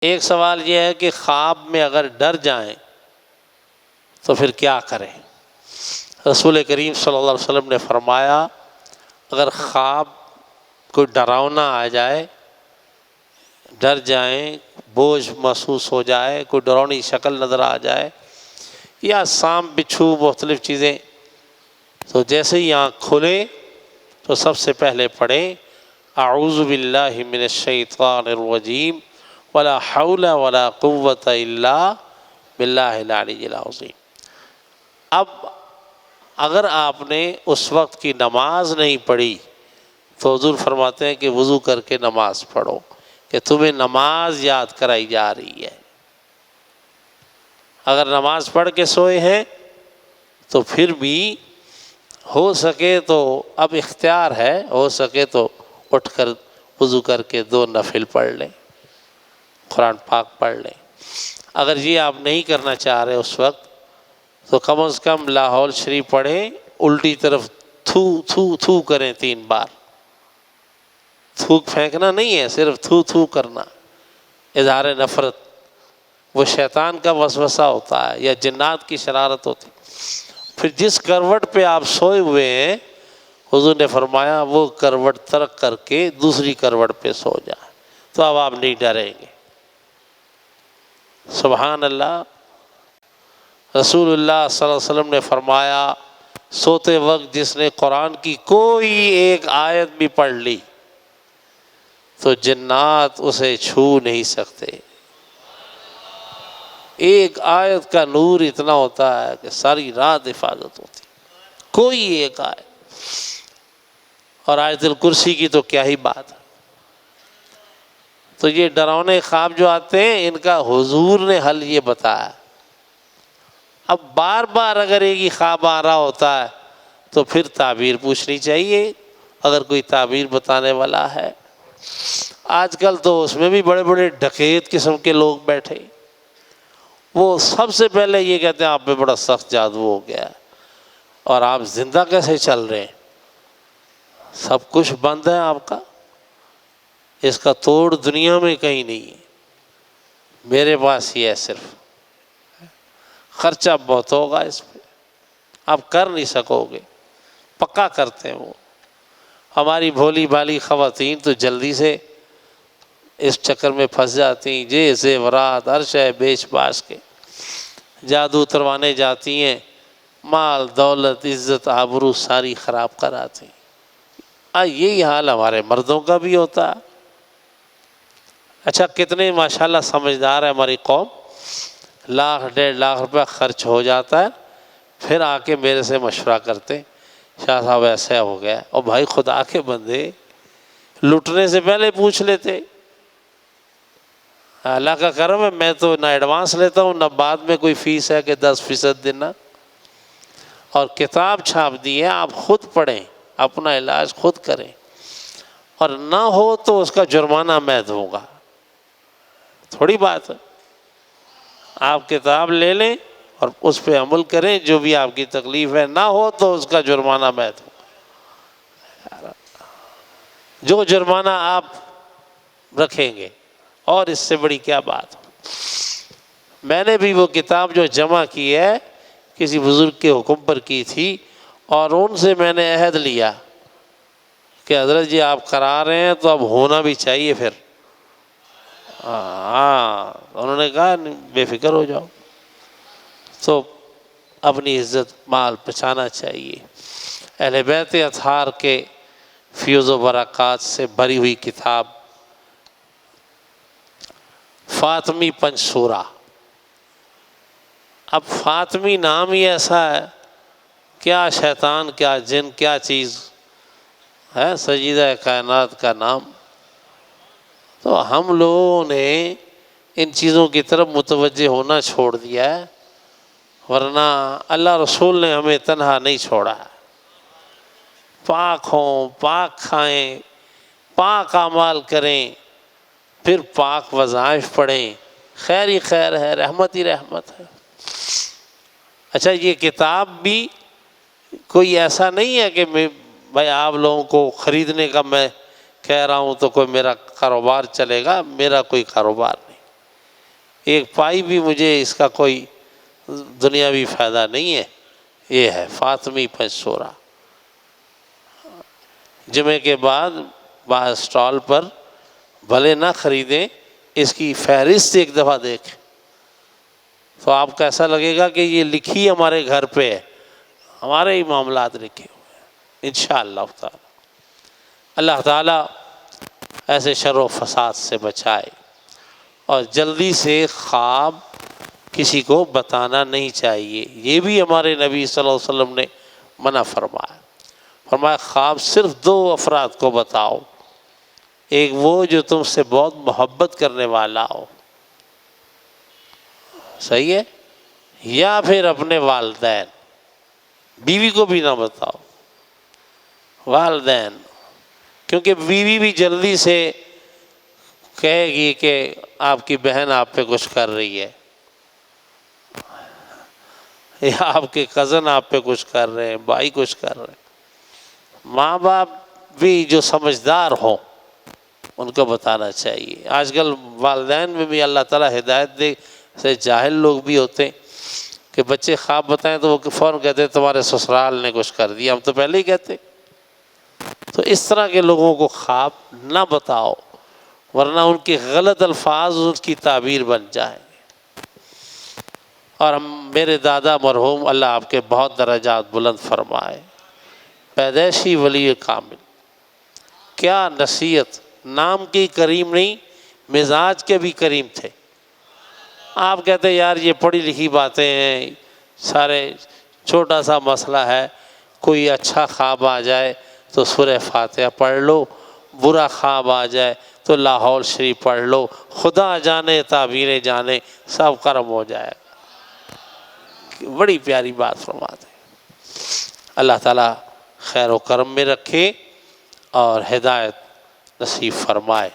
ایک سوال یہ ہے کہ خواب میں اگر ڈر جائیں تو پھر کیا کریں؟ رسول کریم صلی اللہ علیہ وسلم نے فرمایا اگر خواب کوئی ڈراؤنا آ جائے، ڈر جائیں، بوجھ محسوس ہو جائے، کوئی ڈراؤنی شکل نظر آ جائے یا سانپ بچھو مختلف چیزیں، تو جیسے ہی آنکھ کھلے تو سب سے پہلے پڑھیں اعوذ باللہ من الشیطان الرجیم ولا حول ولا قوة الا باللہ العلی العظیم۔ اب اگر آپ نے اس وقت کی نماز نہیں پڑھی تو حضور فرماتے ہیں کہ وضو کر کے نماز پڑھو، کہ تمہیں نماز یاد کرائی جا رہی ہے۔ اگر نماز پڑھ کے سوئے ہیں تو پھر بھی ہو سکے تو اب اختیار ہے، ہو سکے تو اٹھ کر وضو کر کے 2 نفل پڑھ لیں، قرآن پاک پڑھ لیں۔ اگر یہ آپ نہیں کرنا چاہ رہے اس وقت تو کم از کم لا حول شریف پڑھیں، الٹی طرف تھو تھو تھو کریں 3 بار۔ تھوک پھینکنا نہیں ہے، صرف تھو تھو کرنا، اظہار نفرت۔ وہ شیطان کا وسوسہ ہوتا ہے یا جنات کی شرارت ہوتی۔ پھر جس کروٹ پہ آپ سوئے ہوئے ہیں حضور نے فرمایا وہ کروٹ ترک کر کے دوسری کروٹ پہ سو جائے، تو اب آپ نہیں ڈریں گے۔ سبحان اللہ۔ رسول اللہ صلی اللہ علیہ وسلم نے فرمایا سوتے وقت جس نے قرآن کی کوئی ایک آیت بھی پڑھ لی تو جنات اسے چھو نہیں سکتے۔ ایک آیت کا نور اتنا ہوتا ہے کہ ساری رات حفاظت ہوتی، کوئی ایک آیت۔ اور آیت الکرسی کی تو کیا ہی بات ہے۔ تو یہ ڈراؤنے خواب جو آتے ہیں ان کا حضور نے حل یہ بتایا۔ اب بار بار اگر ایک ہی خواب آ رہا ہوتا ہے تو پھر تعبیر پوچھنی چاہیے اگر کوئی تعبیر بتانے والا ہے۔ آج کل تو اس میں بھی بڑے بڑے ڈکیت قسم کے لوگ بیٹھے، وہ سب سے پہلے یہ کہتے ہیں آپ پہ بڑا سخت جادو ہو گیا اور آپ زندہ کیسے چل رہے ہیں، سب کچھ بند ہے آپ کا، اس کا توڑ دنیا میں کہیں نہیں ہے، میرے پاس ہی ہے، صرف خرچہ بہت ہوگا اس پہ، آپ کر نہیں سکو گے، پکا کرتے ہیں وہ۔ ہماری بھولی بھالی خواتین تو جلدی سے اس چکر میں پھنس جاتی ہیں، جے زیورات ہر شے بیچ باچ کے جادو اتروانے جاتی ہیں، مال دولت عزت آبرو ساری خراب کر آتی ہیں۔ یہی حال ہمارے مردوں کا بھی ہوتا ہے۔ اچھا کتنے ماشاءاللہ سمجھدار ہے ہماری قوم، 1,00,000 1,50,000 روپیہ خرچ ہو جاتا ہے، پھر آ کے میرے سے مشورہ کرتے شاہ صاحب ایسا ہو گیا۔ اور بھائی خدا کے بندے لٹنے سے پہلے پوچھ لیتے۔ اللہ کا کرم ہے میں تو نہ ایڈوانس لیتا ہوں نہ بعد میں کوئی فیس ہے کہ 10% دینا، اور کتاب چھاپ دی ہے، آپ خود پڑھیں، اپنا علاج خود کریں، اور نہ ہو تو اس کا جرمانہ میں دوں گا، تھوڑی بات ہے۔ آپ کتاب لے لیں اور اس پہ عمل کریں، جو بھی آپ کی تکلیف ہے، نہ ہو تو اس کا جرمانہ میں دوں گا، جو جرمانہ آپ رکھیں گے، اور اس سے بڑی کیا بات ہو۔ میں نے بھی وہ کتاب جو جمع کی ہے کسی بزرگ کے حکم پر کی تھی، اور ان سے میں نے عہد لیا کہ حضرت جی آپ کرا رہے ہیں تو اب ہونا بھی چاہیے پھر۔ ہاں انہوں نے کہا بے فکر ہو جاؤ۔ تو اپنی عزت مال بچانا چاہیے۔ اہل بیت اطہار کے فیوز و برکات سے بھری ہوئی کتاب فاطمی پنج سورہ۔ اب فاطمی نام ہی ایسا ہے، کیا شیطان کیا جن کیا چیز ہے، سجیدہ کائنات کا نام۔ تو ہم لوگوں نے ان چیزوں کی طرف متوجہ ہونا چھوڑ دیا ہے، ورنہ اللہ رسول نے ہمیں تنہا نہیں چھوڑا ہے۔ پاک ہوں، پاک کھائیں، پاک اعمال کریں، پھر پاک وظائف پڑھیں، خیر ہی خیر ہے، رحمت ہی رحمت ہے۔ اچھا یہ کتاب بھی کوئی ایسا نہیں ہے کہ بھائی آپ لوگوں کو خریدنے کا میں کہہ رہا ہوں تو کوئی میرا کاروبار چلے گا، میرا کوئی کاروبار نہیں۔ ایک پائی بھی مجھے اس کا کوئی دنیاوی فائدہ نہیں ہے، یہ ہے فاطمی پنسورا۔ جمعے کے بعد باہر اسٹال پر بھلے نہ خریدیں، اس کی فہرست ایک دفعہ دیکھیں تو آپ کو ایسا لگے گا کہ یہ لکھی ہمارے گھر پہ ہے، ہمارے ہی معاملات لکھے ہوئے ہیں انشاءاللہ تعالی۔ اللہ تعالیٰ ایسے شر و فساد سے بچائے، اور جلدی سے خواب کسی کو بتانا نہیں چاہیے، یہ بھی ہمارے نبی صلی اللہ علیہ وسلم نے منع فرمایا۔ فرمایا خواب صرف 2 افراد کو بتاؤ، ایک وہ جو تم سے بہت محبت کرنے والا ہو، صحیح ہے، یا پھر اپنے والدین، بیوی کو بھی نہ بتاؤ، والدین، کیونکہ بیوی بھی جلدی سے کہے گی کہ آپ کی بہن آپ پہ کچھ کر رہی ہے، یا آپ کے کزن آپ پہ کچھ کر رہے ہیں، بھائی کچھ کر رہے ہیں۔ ماں باپ بھی جو سمجھدار ہوں ان کو بتانا چاہیے۔ آج کل والدین میں بھی اللہ تعالیٰ ہدایت دے، سے جاہل لوگ بھی ہوتے ہیں کہ بچے خواب بتائیں تو وہ فوراً کہتے ہیں تمہارے سسرال نے کچھ کر دیا، ہم تو پہلے ہی کہتے۔ تو اس طرح کے لوگوں کو خواب نہ بتاؤ، ورنہ ان کے غلط الفاظ اس کی تعبیر بن جائیں گے۔ اور میرے دادا مرحوم اللہ آپ کے بہت درجات بلند فرمائے، پیدائشی ولی کامل، کیا نصیحت، نام کی کریم نہیں مزاج کے بھی کریم تھے۔ آپ کہتے یار یہ پڑھی لکھی باتیں ہیں، سارے چھوٹا سا مسئلہ ہے، کوئی اچھا خواب آ جائے تو سورہ فاتحہ پڑھ لو، برا خواب آ جائے تو لاہور شریف پڑھ لو، خدا جانے تعبیریں جانے، سب کرم ہو جائے گا۔ بڑی پیاری بات فرماتے ہیں۔ اللہ تعالیٰ خیر و کرم میں رکھے اور ہدایت نصیب فرمائے۔